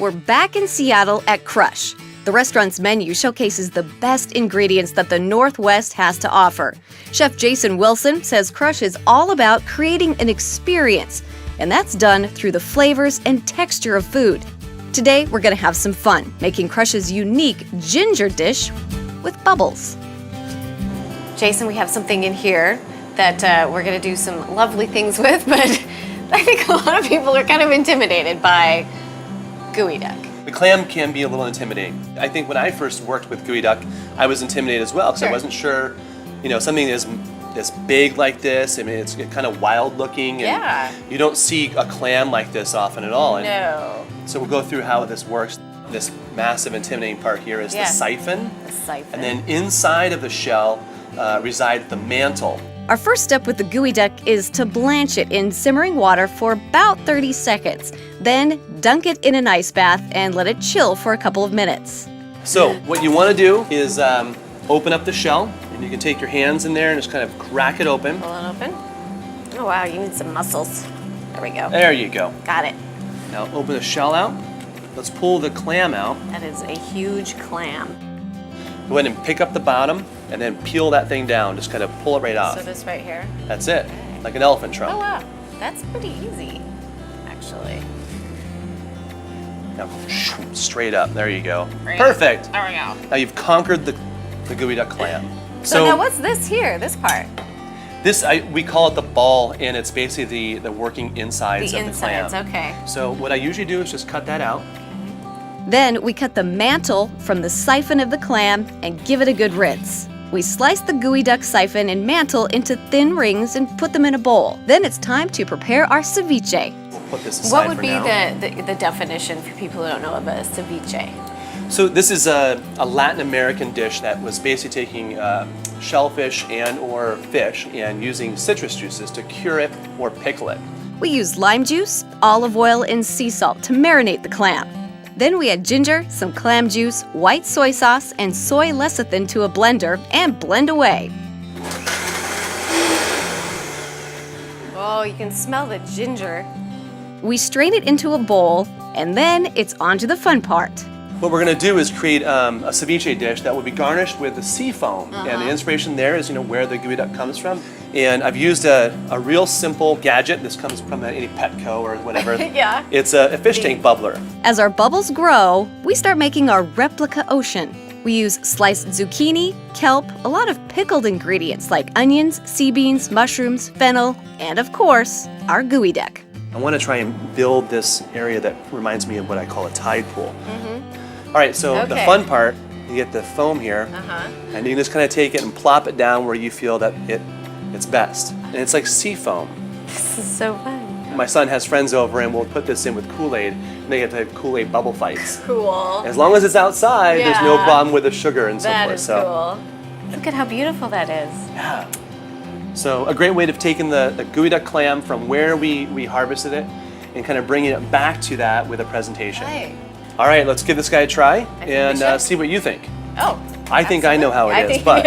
We're back in Seattle at Crush. The restaurant's menu showcases the best ingredients that the Northwest has to offer. Chef Jason Wilson says Crush is all about creating an experience, and that's done through the flavors and texture of food. Today, we're going to have some fun, making Crush's unique ginger dish with bubbles. Jason, we have something in here that we're going to do some lovely things with, but I think a lot of people are kind of intimidated by Geoduck. The clam can be a little intimidating. I think when I first worked with Geoduck, I was intimidated as well because I wasn't sure, something that's big like this. I mean, it's kind of wild looking, and you don't see a clam like this often at all. No. So we'll go through how this works. This massive intimidating part here is the siphon. The siphon. And then inside of the shell resides the mantle. Our first step with the Geoduck is to blanch it in simmering water for about 30 seconds. Then dunk it in an ice bath and let it chill for a couple of minutes. So what you want to do is open up the shell, and you can take your hands in there and just kind of crack it open. Pull it open. Oh wow, you need some muscles. There we go. There you go. Got it. Now open the shell out. Let's pull the clam out. That is a huge clam. Go ahead and pick up the bottom and then peel that thing down. Just kind of pull it right off. So this right here? That's it, like an elephant trunk. Oh wow, that's pretty easy, actually. Now, straight up, there you go. Right. Perfect. There we go. Now you've conquered the Geoduck clam. So now what's this here, this part? This, we call it the ball, and it's basically the working insides of the clam. The insides, okay. So what I usually do is just cut that out. Then we cut the mantle from the siphon of the clam and give it a good rinse. We slice the Geoduck siphon and mantle into thin rings and put them in a bowl. Then it's time to prepare our ceviche. We'll put this aside What would for be now. the definition for people who don't know about a ceviche? So this is a Latin American dish that was basically taking shellfish and or fish and using citrus juices to cure it or pickle it. We use lime juice, olive oil, and sea salt to marinate the clam. Then we add ginger, some clam juice, white soy sauce, and soy lecithin to a blender and blend away. Oh, you can smell the ginger. We strain it into a bowl, and then it's on to the fun part. What we're going to do is create a ceviche dish that will be garnished with the sea foam. And the inspiration there is, where the Geoduck comes from. And I've used a real simple gadget. This comes from any Petco or whatever. Yeah. It's a fish tank bubbler. As our bubbles grow, we start making our Replica Ocean. We use sliced zucchini, kelp, a lot of pickled ingredients like onions, sea beans, mushrooms, fennel, and of course, our Geoduck. I want to try and build this area that reminds me of what I call a tide pool. All right, so the fun part, you get the foam here, and you can just kind of take it and plop it down where you feel that it's best. And it's like sea foam. This is so fun. My son has friends over, and we'll put this in with Kool-Aid, and they get to have Kool-Aid bubble fights. Cool. As long as it's outside, there's no problem with the sugar and so forth. That is cool. Look at how beautiful that is. Yeah. So a great way to take the Geoduck clam from where we harvested it and kind of bringing it back to that with a presentation. Right. All right, let's give this guy a try and we should. see what you think. Oh, I think I know how it is, but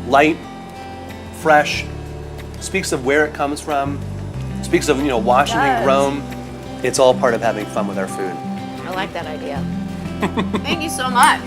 light, fresh, speaks of where it comes from, speaks of Washington grown. It's all part of having fun with our food. I like that idea. Thank you so much.